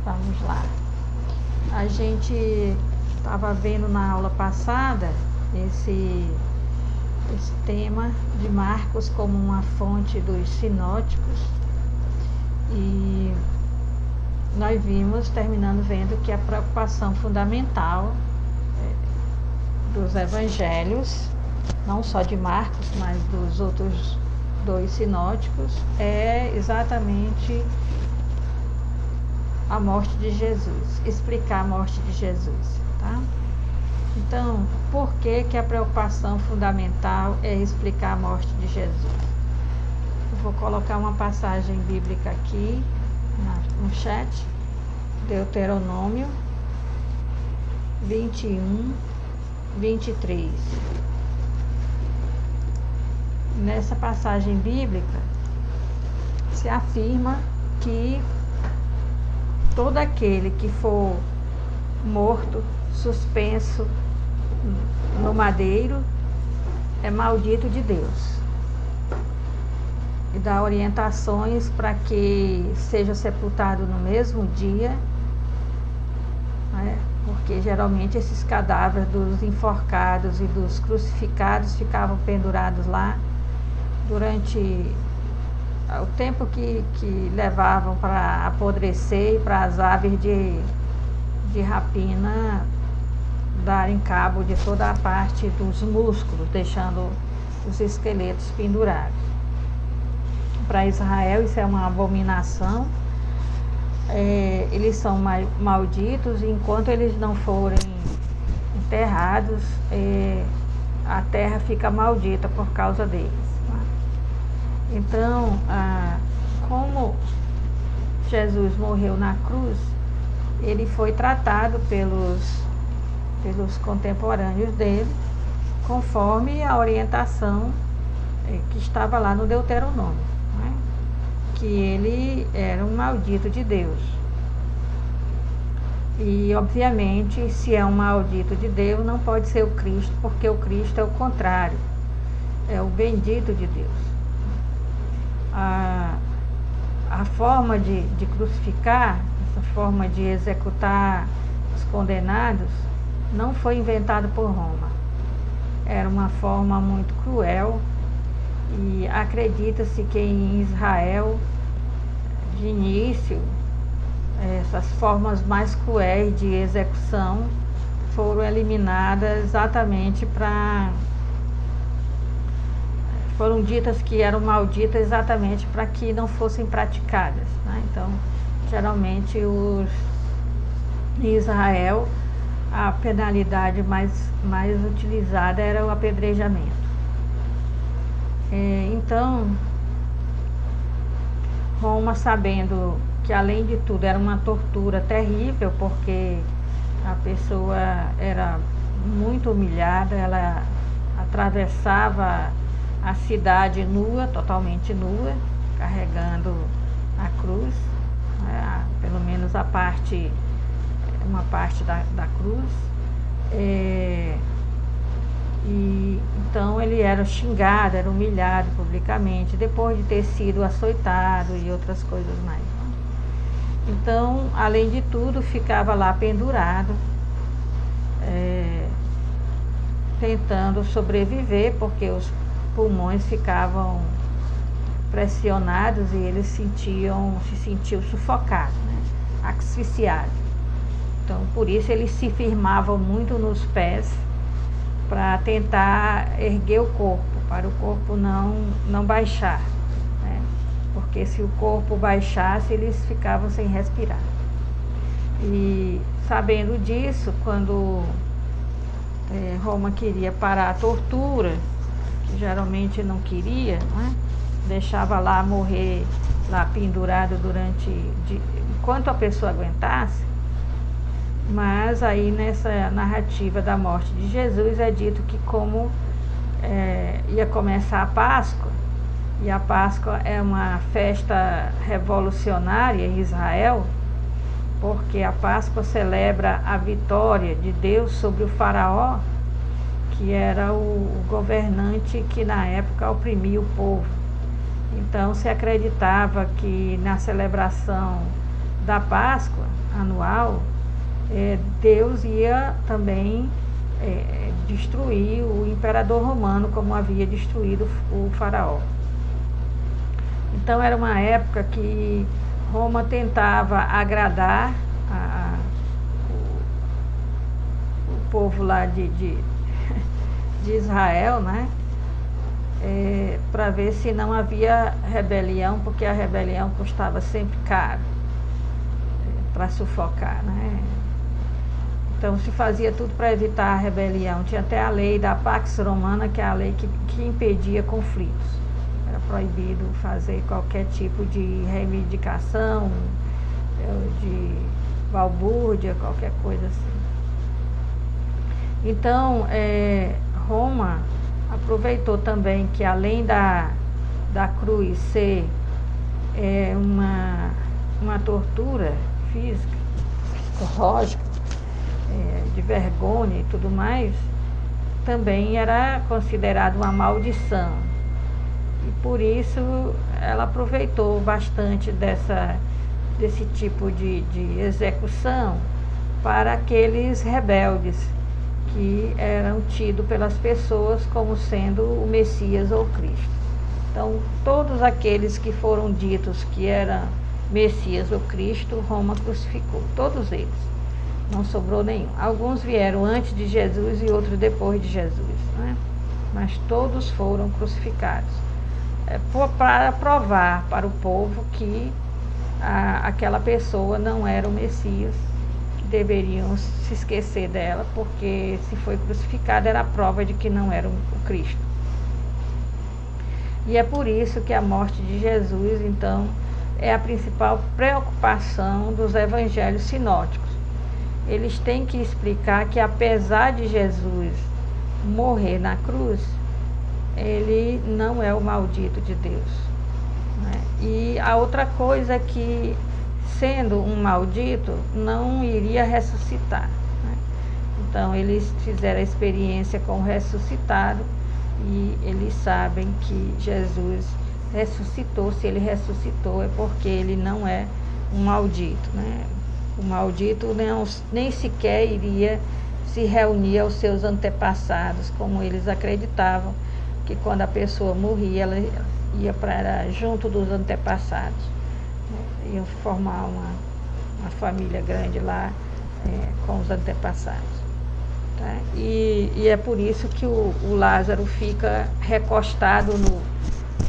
Vamos lá. A gente estava vendo na aula passada esse tema de Marcos como uma fonte dos sinóticos, e nós vimos, terminando vendo, que a preocupação fundamental dos evangelhos, não só de Marcos, mas dos outros dois sinóticos, é exatamente a morte de Jesus, explicar a morte de Jesus, tá? Então, por que a preocupação fundamental é explicar a morte de Jesus? Eu vou colocar uma passagem bíblica aqui no chat, Deuteronômio 21, 23. Nessa passagem bíblica se afirma que todo aquele que for morto, suspenso no madeiro, é maldito de Deus. E dá orientações para que seja sepultado no mesmo dia, né? Porque geralmente esses cadáveres dos enforcados e dos crucificados ficavam pendurados lá durante o tempo que levavam para apodrecer e para as aves de rapina darem cabo de toda a parte dos músculos, deixando os esqueletos pendurados. Para Israel isso é uma abominação. Eles são malditos, e enquanto eles não forem enterrados, a terra fica maldita por causa deles. Então, como Jesus morreu na cruz, ele foi tratado pelos contemporâneos dele, conforme a orientação que estava lá no Deuteronômio, né? Que ele era um maldito de Deus. E, obviamente, se é um maldito de Deus, não pode ser o Cristo, porque o Cristo é o contrário, é o bendito de Deus. A forma de crucificar, essa forma de executar os condenados, não foi inventada por Roma. Era uma forma muito cruel, e acredita-se que em Israel, de início, essas formas mais cruéis de execução foram eliminadas exatamente foram ditas que eram malditas exatamente para que não fossem praticadas, né? Então, geralmente em Israel, a penalidade mais utilizada era o apedrejamento. Então, Roma, sabendo que além de tudo era uma tortura terrível, porque a pessoa era muito humilhada, ela atravessava a cidade nua, totalmente nua, carregando a cruz, né? Pelo menos uma parte da cruz. E então ele era xingado, era humilhado publicamente, depois de ter sido açoitado e outras coisas mais. Então, além de tudo, ficava lá pendurado, tentando sobreviver, porque os pulmões ficavam pressionados e eles se sentiam sufocados, né? Asfixiados. Então, por isso eles se firmavam muito nos pés para tentar erguer o corpo, para o corpo não baixar, né? Porque se o corpo baixasse, eles ficavam sem respirar. E sabendo disso, quando Roma queria parar a tortura, que geralmente não queria, né? Deixava lá morrer, lá pendurado enquanto a pessoa aguentasse. Mas aí nessa narrativa da morte de Jesus é dito que como ia começar a Páscoa, e a Páscoa é uma festa revolucionária em Israel, porque a Páscoa celebra a vitória de Deus sobre o faraó, que era o governante que na época oprimia o povo. Então se acreditava que na celebração da Páscoa anual, Deus ia também destruir o imperador romano, como havia destruído o faraó. Então era uma época que Roma tentava agradar o povo lá de Israel, né? Para ver se não havia rebelião, porque a rebelião custava sempre caro para sufocar, né? Então se fazia tudo para evitar a rebelião. Tinha até a lei da Pax Romana, que é a lei que impedia conflitos. Era proibido fazer qualquer tipo de reivindicação, de balbúrdia, qualquer coisa assim. Então, Roma aproveitou também que, além da cruz ser uma tortura física, psicológica, de vergonha e tudo mais, também era considerado uma maldição. E por isso ela aproveitou bastante desse tipo de execução para aqueles rebeldes que eram tidos pelas pessoas como sendo o Messias ou Cristo. Então, todos aqueles que foram ditos que eram Messias ou Cristo, Roma crucificou, todos eles. Não sobrou nenhum. Alguns vieram antes de Jesus e outros depois de Jesus, né? Mas todos foram crucificados. Para provar para o povo que aquela pessoa não era o Messias, que deveriam se esquecer dela, porque se foi crucificada era a prova de que não era o Cristo. E é por isso que a morte de Jesus, então, é a principal preocupação dos evangelhos sinóticos. Eles têm que explicar que, apesar de Jesus morrer na cruz, ele não é o maldito de Deus, né? E a outra coisa é que, sendo um maldito, não iria ressuscitar, né? Então, eles fizeram a experiência com o ressuscitado e eles sabem que Jesus ressuscitou. Se ele ressuscitou é porque ele não é um maldito, né? O maldito nem sequer iria se reunir aos seus antepassados, como eles acreditavam, que quando a pessoa morria, ela ia para junto dos antepassados, né? Iam formar uma família grande lá com os antepassados, tá? E é por isso que o Lázaro fica recostado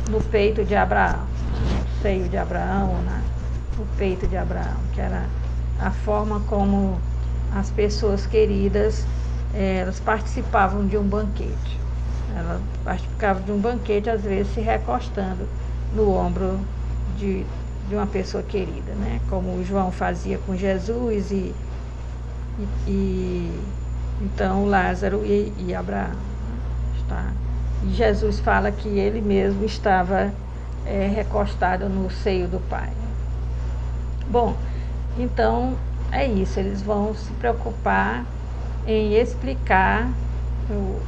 no peito de Abraão, no seio de Abraão, no peito de Abraão, que era a forma como as pessoas queridas, elas participavam de um banquete. Elas participavam de um banquete, às vezes se recostando no ombro de uma pessoa querida, né? Como o João fazia com Jesus e então Lázaro e Abraão, tá? E Jesus fala que ele mesmo estava recostado no seio do Pai. Bom, então é isso, eles vão se preocupar em explicar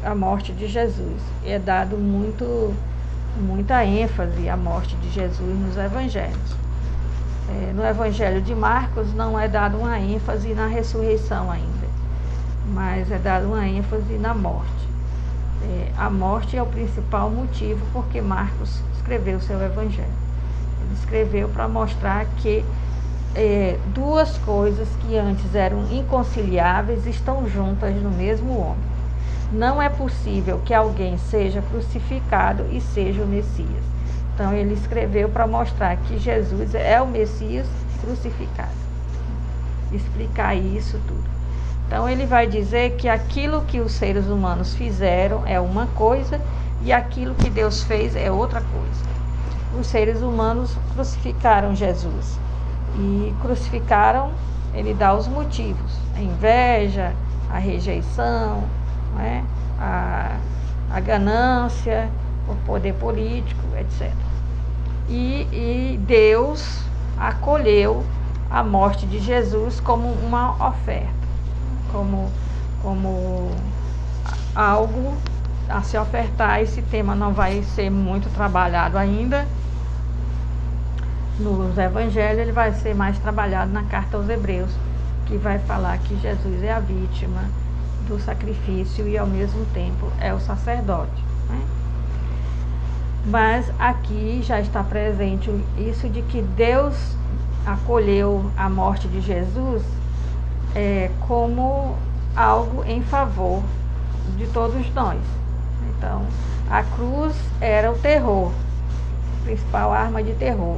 a morte de Jesus. É dado muita ênfase à morte de Jesus nos evangelhos. No evangelho de Marcos não é dado uma ênfase na ressurreição ainda, mas é dado uma ênfase na morte. A morte é o principal motivo porque Marcos escreveu o seu evangelho. Ele escreveu para mostrar que duas coisas que antes eram inconciliáveis estão juntas no mesmo homem. Não é possível que alguém seja crucificado e seja o Messias. Então ele escreveu para mostrar que Jesus é o Messias crucificado. Explicar isso tudo. Então ele vai dizer que aquilo que os seres humanos fizeram é uma coisa e aquilo que Deus fez é outra coisa. Os seres humanos crucificaram Jesus. E crucificaram, ele dá os motivos: a inveja, a rejeição, né? a ganância, o poder político, etc. E Deus acolheu a morte de Jesus como uma oferta, como algo a se ofertar. Esse tema não vai ser muito trabalhado ainda, nos evangelhos, ele vai ser mais trabalhado na carta aos Hebreus, que vai falar que Jesus é a vítima do sacrifício e ao mesmo tempo é o sacerdote, né? Mas aqui já está presente isso de que Deus acolheu a morte de Jesus como algo em favor de todos nós. Então, a cruz era o terror, a principal arma de terror.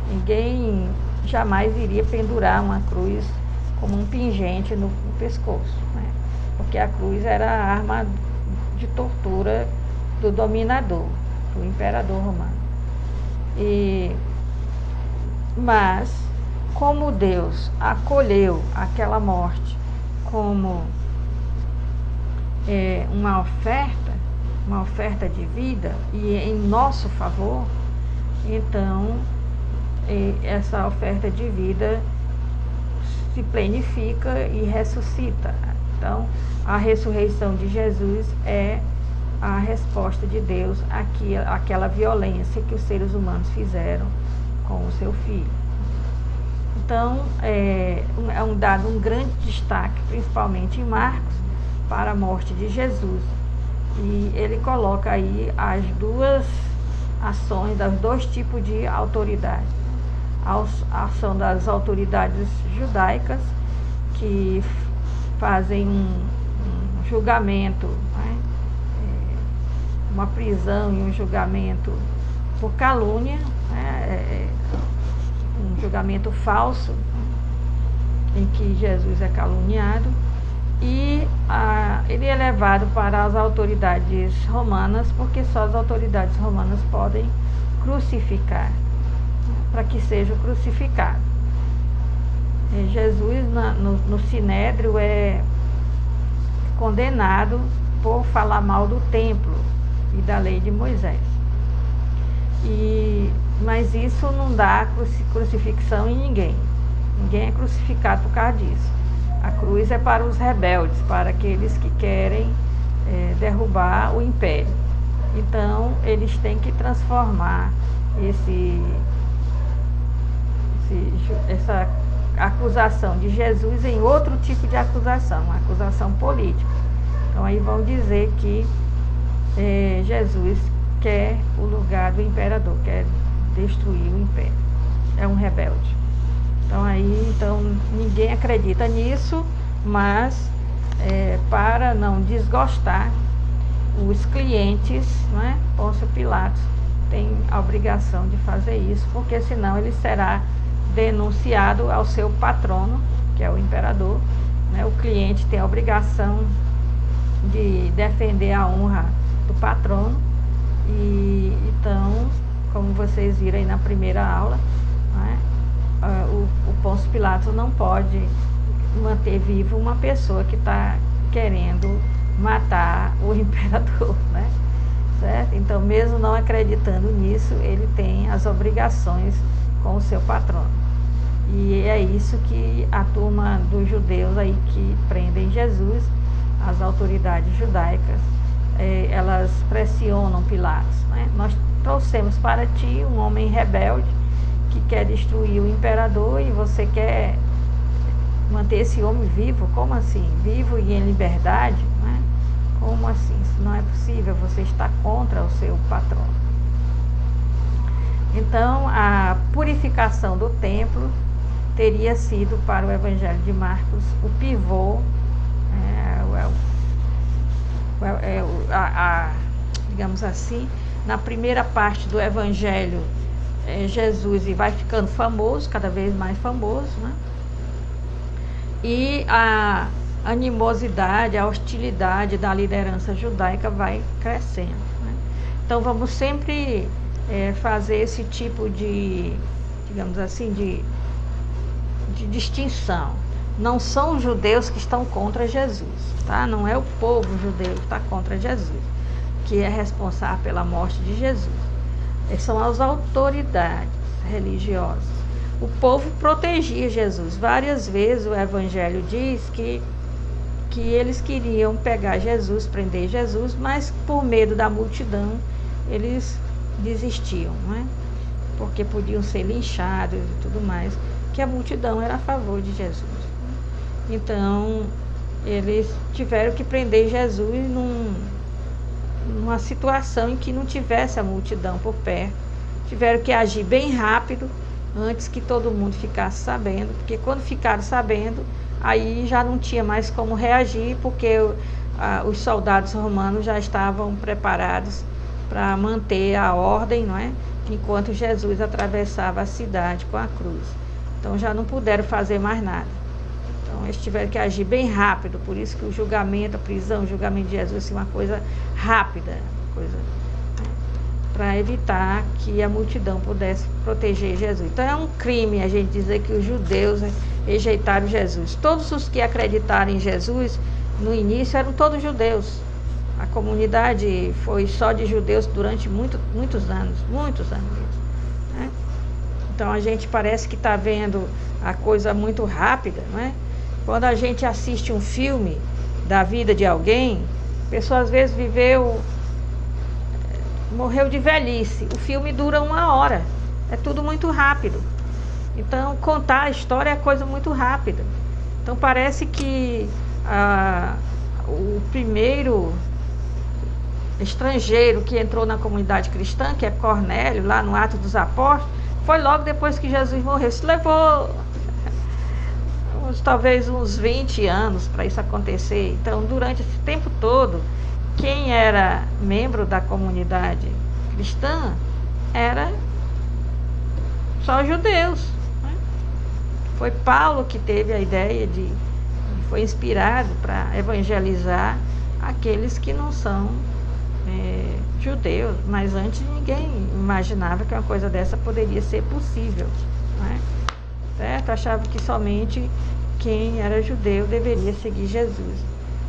Ninguém jamais iria pendurar uma cruz como um pingente no pescoço, né? Porque a cruz era a arma de tortura do dominador, do imperador romano. Mas, como Deus acolheu aquela morte como uma oferta de vida e em nosso favor, então essa oferta de vida se plenifica e ressuscita. Então, a ressurreição de Jesus é a resposta de Deus àquela violência que os seres humanos fizeram com o seu filho. Então, dado um grande destaque, principalmente em Marcos, para a morte de Jesus. E ele coloca aí as duas ações, dos dois tipos de autoridade. A ação das autoridades judaicas, que fazem um julgamento, né? Uma prisão e um julgamento por calúnia, né? Um julgamento falso, em que Jesus é caluniado, e ele é levado para as autoridades romanas, porque só as autoridades romanas podem crucificar, para que seja crucificado. Jesus, no Sinédrio, é condenado por falar mal do templo e da lei de Moisés. Mas isso não dá crucifixão em ninguém. Ninguém é crucificado por causa disso. A cruz é para os rebeldes, para aqueles que querem derrubar o império. Então, eles têm que transformar essa acusação de Jesus em outro tipo de acusação, uma acusação política. Então, aí vão dizer que Jesus quer o lugar do imperador, quer destruir o império. É um rebelde. Então ninguém acredita nisso, mas para não desgostar os clientes, né, Pôncio Pilatos tem a obrigação de fazer isso, porque senão ele será denunciado ao seu patrono, que é o imperador, né? O cliente tem a obrigação de defender a honra do patrono. E então, como vocês viram aí na primeira aula, né, o Pôncio Pilatos não pode manter vivo uma pessoa que está querendo matar o imperador, né? Certo? Então, mesmo não acreditando nisso, ele tem as obrigações com o seu patrono. E é isso que a turma dos judeus aí que prendem Jesus, as autoridades judaicas, elas pressionam Pilatos, né? Nós trouxemos para ti um homem rebelde que quer destruir o imperador e você quer manter esse homem vivo? Como assim? Vivo e em liberdade? Né? Como assim? Isso não é possível, você está contra o seu patrono. Então, a purificação do templo teria sido para o Evangelho de Marcos o pivô, digamos assim, na primeira parte do Evangelho, Jesus vai ficando famoso, cada vez mais famoso, né? E a animosidade, a hostilidade da liderança judaica vai crescendo, né? Então vamos sempre fazer esse tipo de, digamos assim, de distinção. Não são os judeus que estão contra Jesus, tá? Não é o povo judeu que está contra Jesus, que é responsável pela morte de Jesus. São as autoridades religiosas. O povo protegia Jesus. Várias vezes o Evangelho diz que eles queriam pegar Jesus, prender Jesus, mas por medo da multidão eles desistiam, não é? porque podiam ser linchados e tudo mais, que a multidão era a favor de Jesus. Então, eles tiveram que prender Jesus numa situação em que não tivesse a multidão por perto. Tiveram que agir bem rápido, antes que todo mundo ficasse sabendo, porque quando ficaram sabendo, aí já não tinha mais como reagir, porque os soldados romanos já estavam preparados para manter a ordem, não é? Enquanto Jesus atravessava a cidade com a cruz. Então já não puderam fazer mais nada. Então eles tiveram que agir bem rápido, por isso que o julgamento, a prisão, o julgamento de Jesus é uma coisa rápida, para evitar que a multidão pudesse proteger Jesus. Então é um crime a gente dizer que os judeus rejeitaram Jesus. Todos os que acreditaram em Jesus no início eram todos judeus. A comunidade foi só de judeus durante muitos anos mesmo, né? Então a gente parece que está vendo a coisa muito rápida, não é? Quando a gente assiste um filme da vida de alguém, a pessoa às vezes morreu de velhice. O filme dura 1 hora, é tudo muito rápido. Então contar a história é coisa muito rápida. Então parece que o primeiro estrangeiro que entrou na comunidade cristã, que é Cornélio, lá no Atos dos Apóstolos, foi logo depois que Jesus morreu. Isso levou talvez uns 20 anos para isso acontecer. Então, durante esse tempo todo, quem era membro da comunidade cristã era só judeus, né? Foi Paulo que teve a ideia foi inspirado para evangelizar aqueles que não são judeus, mas antes ninguém imaginava que uma coisa dessa poderia ser possível, né? Certo? Achava que somente quem era judeu deveria seguir Jesus.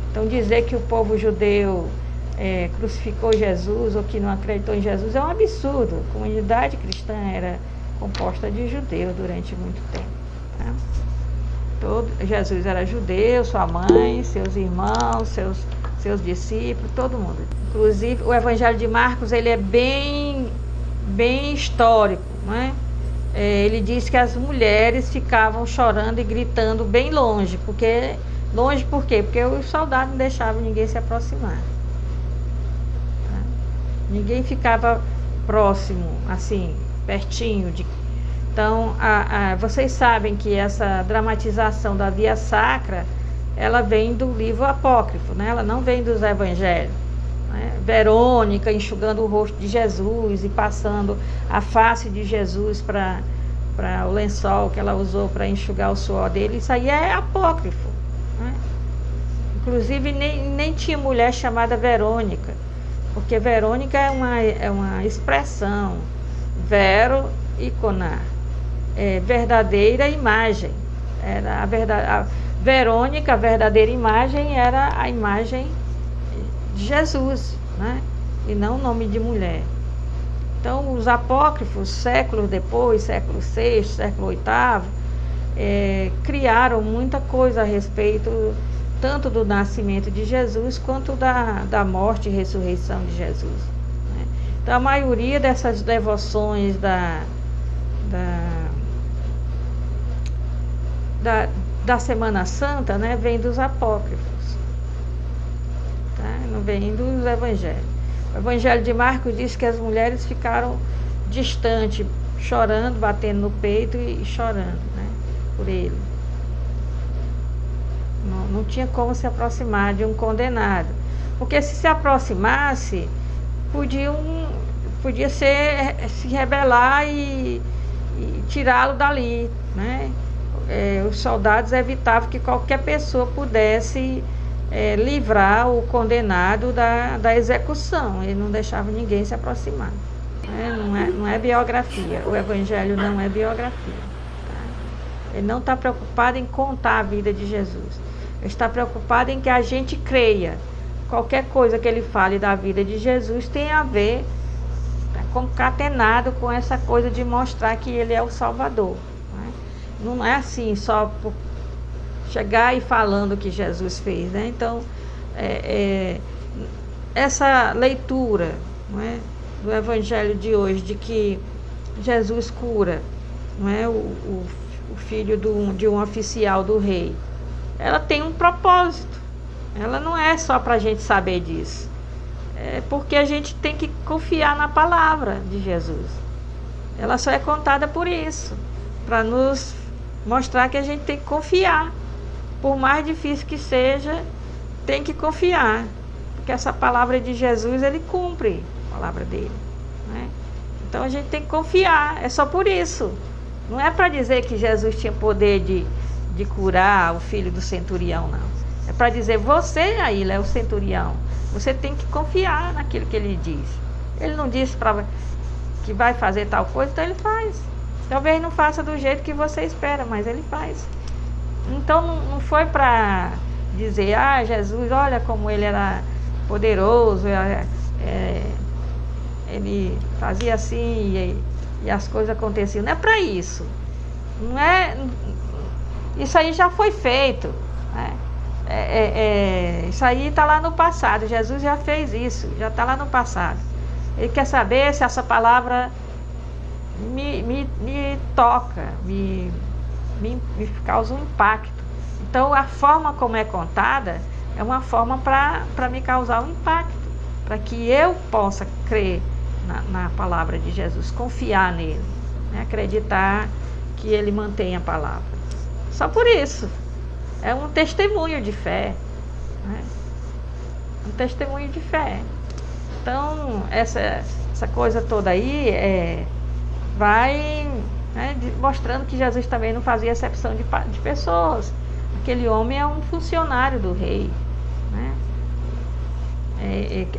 Então dizer que o povo judeu crucificou Jesus ou que não acreditou em Jesus é um absurdo. A comunidade cristã era composta de judeus durante muito tempo, tá? Jesus era judeu, sua mãe, seus irmãos, seus discípulos, todo mundo. Inclusive o Evangelho de Marcos, ele é bem histórico, não é? Ele diz que as mulheres ficavam chorando e gritando bem longe. Por quê? Porque os soldados não deixavam ninguém se aproximar. Tá? Ninguém ficava próximo, assim, pertinho. Então, vocês sabem que essa dramatização da Via Sacra, ela vem do livro apócrifo, né? Ela não vem dos evangelhos. Verônica enxugando o rosto de Jesus e passando a face de Jesus para o lençol que ela usou para enxugar o suor dele, isso aí é apócrifo, né? Inclusive nem tinha mulher chamada Verônica, porque Verônica é uma expressão, vero iconar, verdadeira imagem. Era a Verônica, a verdadeira imagem, era a imagem de Jesus, né? E não o nome de mulher. Então os apócrifos, séculos depois, século VI, século VIII, criaram muita coisa a respeito tanto do nascimento de Jesus quanto da morte e ressurreição de Jesus, né? Então a maioria dessas devoções da Semana Santa, né, vem dos apócrifos, não vem dos evangelhos. O Evangelho de Marcos diz que as mulheres ficaram distantes, chorando, batendo no peito e chorando, né, por ele. Não tinha como se aproximar de um condenado, porque se aproximasse, podia se rebelar e tirá-lo dali, né? Os soldados evitavam que qualquer pessoa pudesse livrar o condenado da execução. Ele não deixava ninguém se aproximar, né? Não é biografia. O Evangelho não é biografia, tá? Ele não está preocupado em contar a vida de Jesus. Ele está preocupado em que a gente creia. Qualquer coisa que ele fale da vida de Jesus tem a ver, tá concatenado com essa coisa de mostrar que ele é o Salvador, né? Não é assim só por chegar e falando o que Jesus fez, né? Então, essa leitura, não é, do Evangelho de hoje, de que Jesus cura, não é, o filho de um oficial do rei, ela tem um propósito. Ela não é só para a gente saber disso. É porque a gente tem que confiar na palavra de Jesus. Ela só é contada por isso, para nos mostrar que a gente tem que confiar. Por mais difícil que seja, tem que confiar. Porque essa palavra de Jesus, ele cumpre a palavra dele, né? Então a gente tem que confiar, é só por isso. Não é para dizer que Jesus tinha poder de curar o filho do centurião, não. É para dizer, você aí, é o centurião, você tem que confiar naquilo que ele diz. Ele não disse que vai fazer tal coisa, então ele faz. Talvez não faça do jeito que você espera, mas ele faz. Então não foi para dizer, Jesus, olha como ele era poderoso, ele fazia assim e as coisas aconteciam. Não é para isso. Não é, isso aí já foi feito, né? Isso aí está lá no passado. Jesus já fez isso, já está lá no passado. Ele quer saber se essa palavra me toca, me causa um impacto. Então a forma como é contada é uma forma para me causar um impacto, para que eu possa crer na palavra de Jesus, confiar nele, né? Acreditar que ele mantém a palavra. Só por isso. É um testemunho de fé, né? Um testemunho de fé. Então, essa coisa toda aí vai, né, mostrando que Jesus também não fazia exceção de pessoas. Aquele homem é um funcionário do rei, né?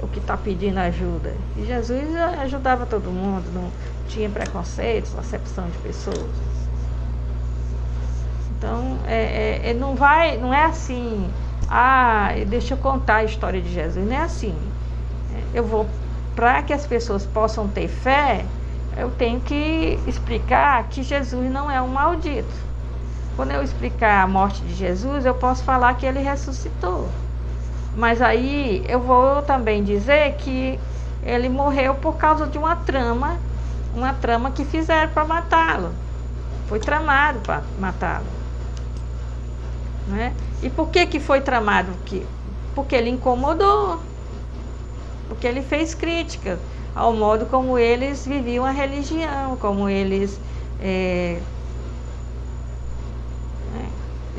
O que está pedindo ajuda. E Jesus ajudava todo mundo, não tinha preconceitos, acepção de pessoas. Então, não é assim, deixa eu contar a história de Jesus, não é assim. Para que as pessoas possam ter fé, eu tenho que explicar que Jesus não é um maldito. Quando eu explicar a morte de Jesus, eu posso falar que ele ressuscitou. Mas aí eu vou também dizer que ele morreu por causa de uma trama que fizeram para matá-lo. Foi tramado para matá-lo. Né? E por que foi tramado? Porque ele incomodou, porque ele fez críticas ao modo como eles viviam a religião, como eles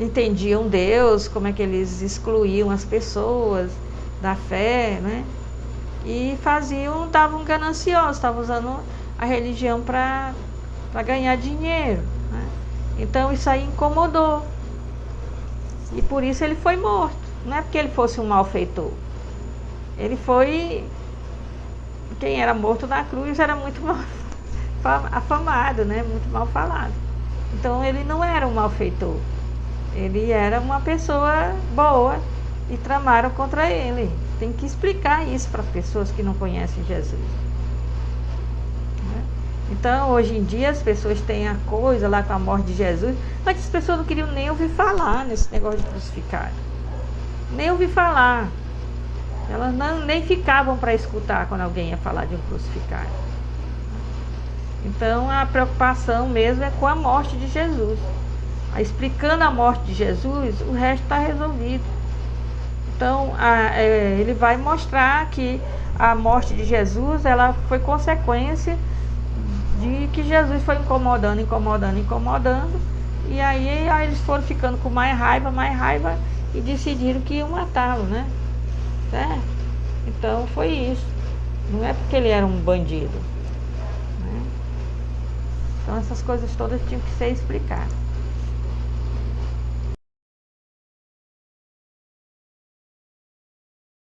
entendiam Deus, como é que eles excluíam as pessoas da fé, né? E estavam gananciosos, estavam usando a religião para ganhar dinheiro, né? Então isso aí incomodou. E por isso ele foi morto. Não é porque ele fosse um malfeitor. Ele foi... Quem era morto na cruz era muito mal afamado, né? Muito mal falado. Então ele não era um malfeitor. Ele era uma pessoa boa e tramaram contra ele. Tem que explicar isso para pessoas que não conhecem Jesus. Então, hoje em dia, as pessoas têm a coisa lá com a morte de Jesus, mas as pessoas não queriam nem ouvir falar nesse negócio de crucificado. Nem ouvir falar. Elas nem ficavam para escutar quando alguém ia falar de um crucificado. Então, a preocupação mesmo é com a morte de Jesus. Explicando a morte de Jesus, o resto está resolvido. Então, ele vai mostrar que a morte de Jesus, ela foi consequência de que Jesus foi incomodando, e aí eles foram ficando com mais raiva, e decidiram que iam matá-lo, né? Certo? Então foi isso. Não é porque ele era um bandido, né? Então essas coisas todas tinham que ser explicadas.